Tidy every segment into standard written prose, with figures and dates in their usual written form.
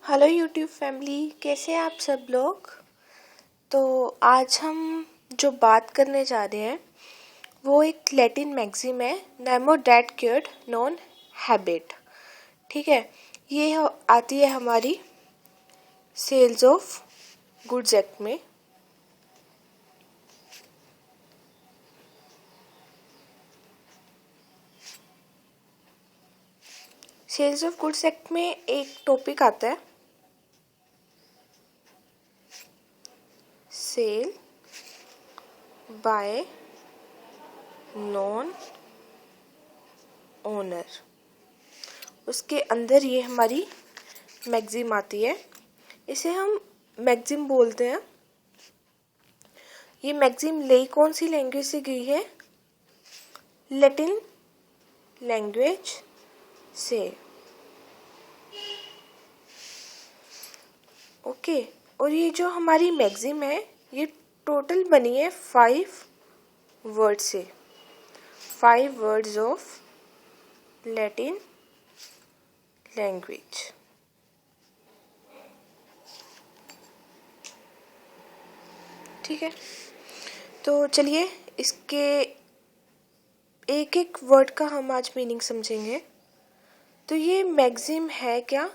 Hello YouTube family, कैसे हैं आप सब लोग। तो आज हम जो बात करने जा रहे हैं वो एक लैटिन मैगज़ीन है, Nemo that cured non habit. ठीक है, ये आती है हमारी सेल्स ऑफ गुड्स एक्ट में। सेल्स ऑफ गुड्स एक्ट में एक टॉपिक आता है सेल बाय नॉन ओनर। उसके अंदर ये हमारी मैगज़ीन आती है, इसे हम मैगज़ीन बोलते हैं। ये मैगज़ीन ली कौन सी लैंग्वेज से गई है? लैटिन लैंग्वेज से। ओके, और ये जो हमारी मैगज़ीन है ये टोटल बनी है 5 वर्ड से, 5 वर्ड्स ऑफ लैटिन लैंग्वेज। ठीक है, तो चलिए इसके एक एक वर्ड का हम आज मीनिंग समझेंगे। तो ये मैगज़ीन है क्या?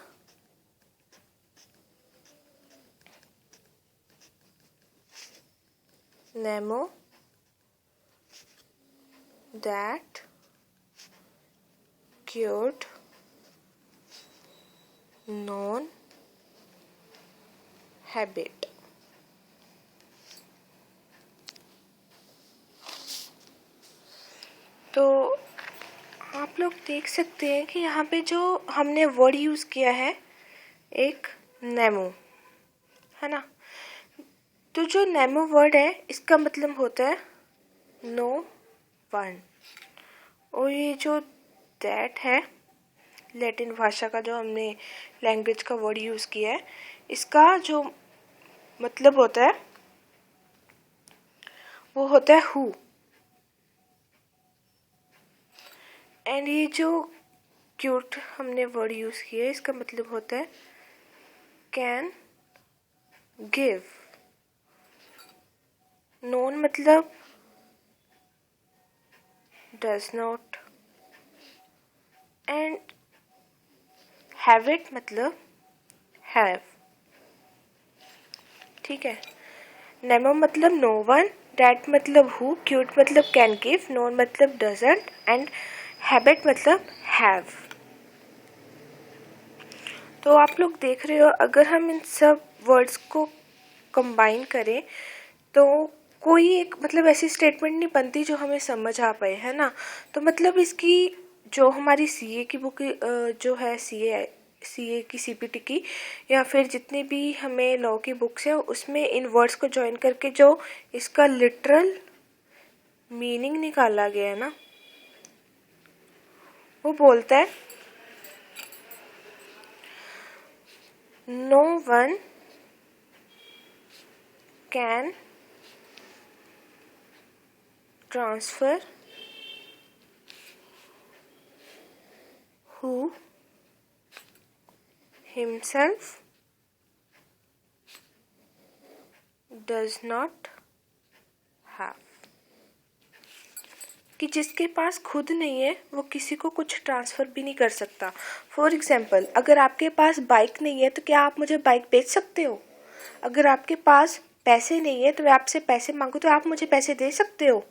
Nemo that cured non habit। तो आप लोग देख सकते हैं कि यहाँ पे जो हमने वर्ड यूज़ किया है एक नेमो, है ना। तो जो नेमो वर्ड है इसका मतलब होता है नो वन, और ये जो दैट है लैटिन भाषा का जो हमने लैंग्वेज का वर्ड यूज़ किया है, इसका जो मतलब होता है वो होता है हु। एंड ये जो क्यूट हमने वर्ड यूज़ किया है इसका मतलब होता है कैन गिव। नॉन मतलब डज नॉट, एंड हैविट मतलब हैव। ठीक है, नेमो मतलब नो वन, डैट मतलब हु, क्यूट मतलब कैन गिव, नॉन मतलब डजंट, एंड हैबिट मतलब हैव। तो आप लोग देख रहे हो, अगर हम इन सब वर्ड्स को कंबाइन करें तो कोई एक मतलब ऐसी स्टेटमेंट नहीं बनती जो हमें समझ आ पाए, है ना। तो मतलब इसकी जो हमारी सीए की बुक जो है सीए की सीपीटी की, या फिर जितनी भी हमें लॉ की बुक्स है उसमें इन वर्ड्स को ज्वाइन करके जो इसका लिटरल मीनिंग निकाला गया है ना, वो बोलता है no one can transfer who himself does not have। कि जिसके पास खुद नहीं है वो किसी को कुछ ट्रांसफ़र भी नहीं कर सकता। फॉर एग्ज़ाम्पल, अगर आपके पास बाइक नहीं है तो क्या आप मुझे बाइक बेच सकते हो? अगर आपके पास पैसे नहीं है तो मैं आपसे पैसे मांगूँ तो आप मुझे पैसे दे सकते हो?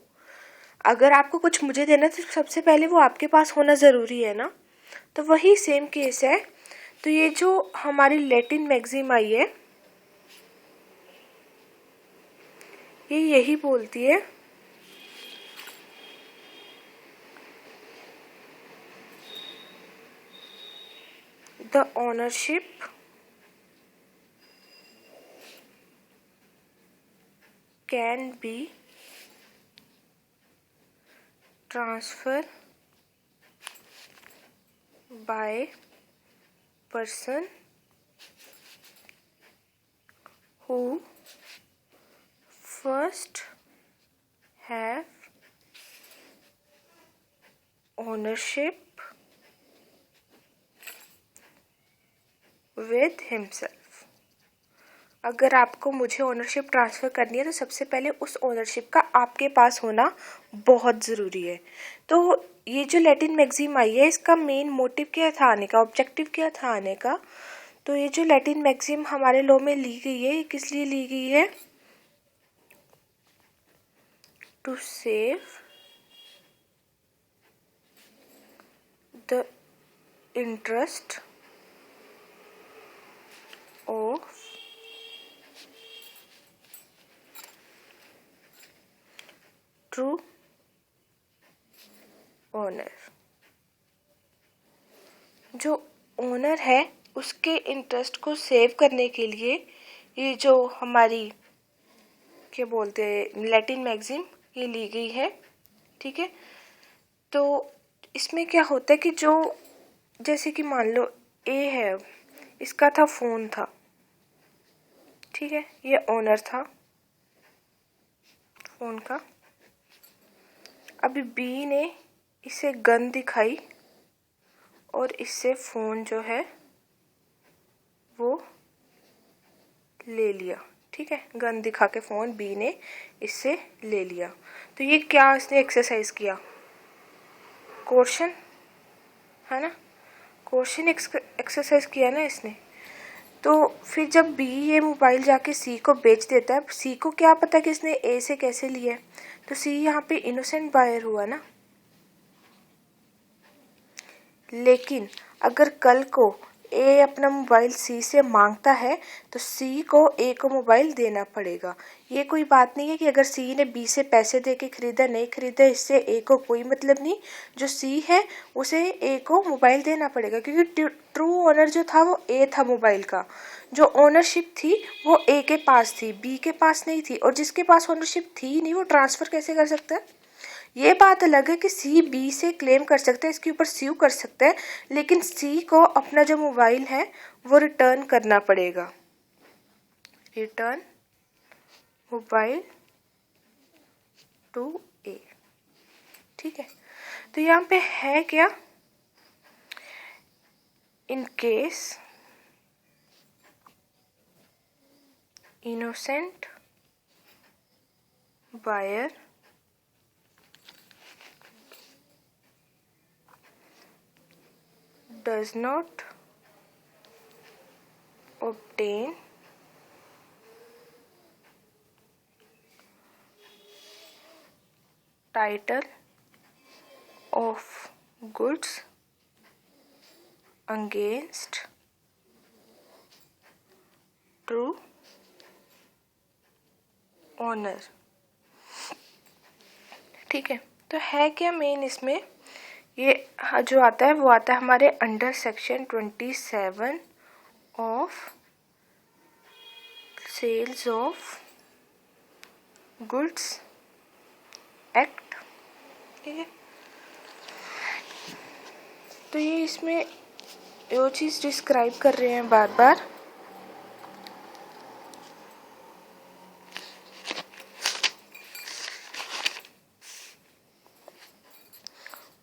अगर आपको कुछ मुझे देना है तो सबसे पहले वो आपके पास होना ज़रूरी है ना। तो वही सेम केस है। तो ये जो हमारी लैटिन मैगज़ीन आई है ये यही बोलती है the ownership can be transfer by person who first have ownership with himself। अगर आपको मुझे ओनरशिप ट्रांसफ़र करनी है तो सबसे पहले उस ओनरशिप का आपके पास होना बहुत ज़रूरी है। तो ये जो लैटिन मैगज़ीन आई है इसका मेन मोटिव क्या था आने का, ऑब्जेक्टिव क्या था आने का। तो ये जो लैटिन मैगज़ीन हमारे लॉ में ली गई है, ये किस लिए ली गई है? To save the interest of true owner. जो ओनर है उसके इंटरेस्ट को सेव करने के लिए ये जो हमारी क्या बोलते हैं लैटिन मैगज़ीन ये ली गई है। ठीक है, तो इसमें क्या होता है कि जो जैसे कि मान लो ए है, इसका था फ़ोन था, ठीक है, ये ओनर था फ़ोन का। अभी बी ने इसे गन दिखाई और इससे फ़ोन जो है वो ले लिया। ठीक है, गन दिखा के फ़ोन बी ने इससे ले लिया। तो ये क्या इसने एक्सरसाइज किया? कोर्शन है ना, कोर्शन एक्सरसाइज किया ना इसने। तो फिर जब बी ये मोबाइल जाके सी को बेच देता है, सी को क्या पता कि इसने ए से कैसे लिया है, तो सी यहाँ पे इनोसेंट बायर हुआ ना। लेकिन अगर कल को ए अपना मोबाइल सी से मांगता है तो सी को ए को मोबाइल देना पड़ेगा। ये कोई बात नहीं है कि अगर सी ने बी से पैसे दे के खरीदा नहीं खरीदा, इससे ए को कोई मतलब नहीं। जो सी है उसे ए को मोबाइल देना पड़ेगा, क्योंकि ट्रू ओनर जो था वो ए था मोबाइल का। जो ओनरशिप थी वो ए के पास थी, बी के पास नहीं थी। और जिसके पास ओनरशिप थी नहीं वो ट्रांसफ़र कैसे कर सकता है? ये बात अलग है कि सी बी से क्लेम कर सकता है, इसके ऊपर स्यू कर सकता है, लेकिन सी को अपना जो मोबाइल है वो रिटर्न करना पड़ेगा। Return mobile to A. ठीक है, तो यहाँ पे है क्या? In case innocent buyer does not obtain title of goods against true owner। ठीक है, तो है क्या मेन इसमें? ये जो आता है वो आता है हमारे under section 27 of sales of goods act. ठीक है, तो ये इसमें वो चीज़ डिस्क्राइब कर रहे हैं बार बार।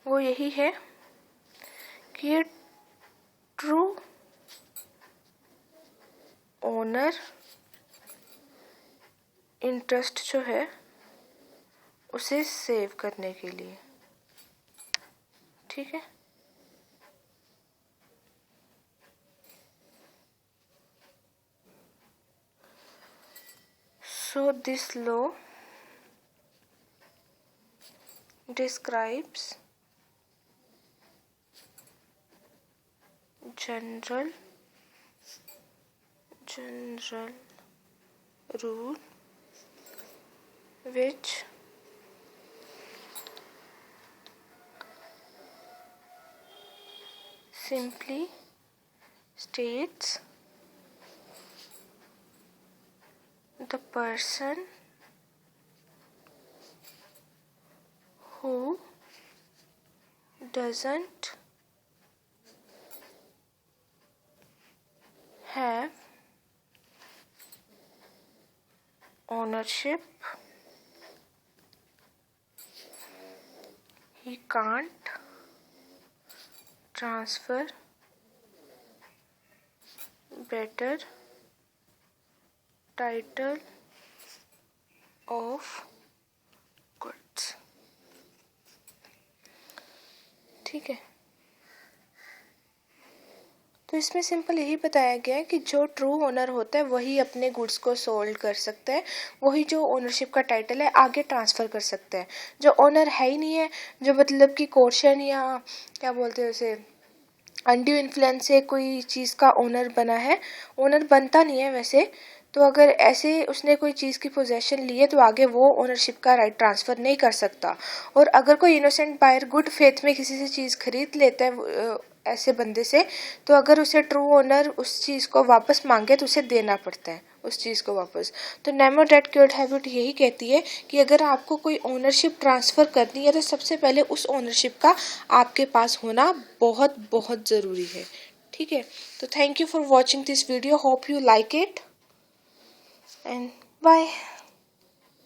वो यही है कि ये ट्रू ओनर इंटरेस्ट जो है उसे सेव करने के लिए। ठीक है, so this law describes general rule which simply states the person who doesn't have ownership, he can't transfer better title of goods. ठीक है, तो इसमें सिंपल यही बताया गया है कि जो ट्रू ओनर होता है वही अपने गुड्स को सोल्ड कर सकता है, वही जो ओनरशिप का टाइटल है आगे ट्रांसफ़र कर सकता है। जो ओनर है ही नहीं है, जो मतलब कि कोर्शन या क्या बोलते हैं उसे अनड्यू इन्फ्लुएंस से कोई चीज़ का ओनर बना है, ओनर बनता नहीं है वैसे, तो अगर ऐसे उसने कोई चीज़ की पोजेशन ली है तो आगे वो ओनरशिप का राइट ट्रांसफ़र नहीं कर सकता। और अगर कोई इनोसेंट बायर गुड फेथ में किसी से चीज़ खरीद लेता है ऐसे बंदे से, तो अगर उसे ट्रू ओनर उस चीज़ को वापस मांगे तो उसे देना पड़ता है उस चीज़ को वापस। तो नेमो डेट क्योर्ड हैबिट यही कहती है कि अगर आपको कोई ओनरशिप ट्रांसफ़र करनी है तो सबसे पहले उस ओनरशिप का आपके पास होना बहुत बहुत ज़रूरी है। ठीक है, तो thank you for watching this video, hope you like it and bye.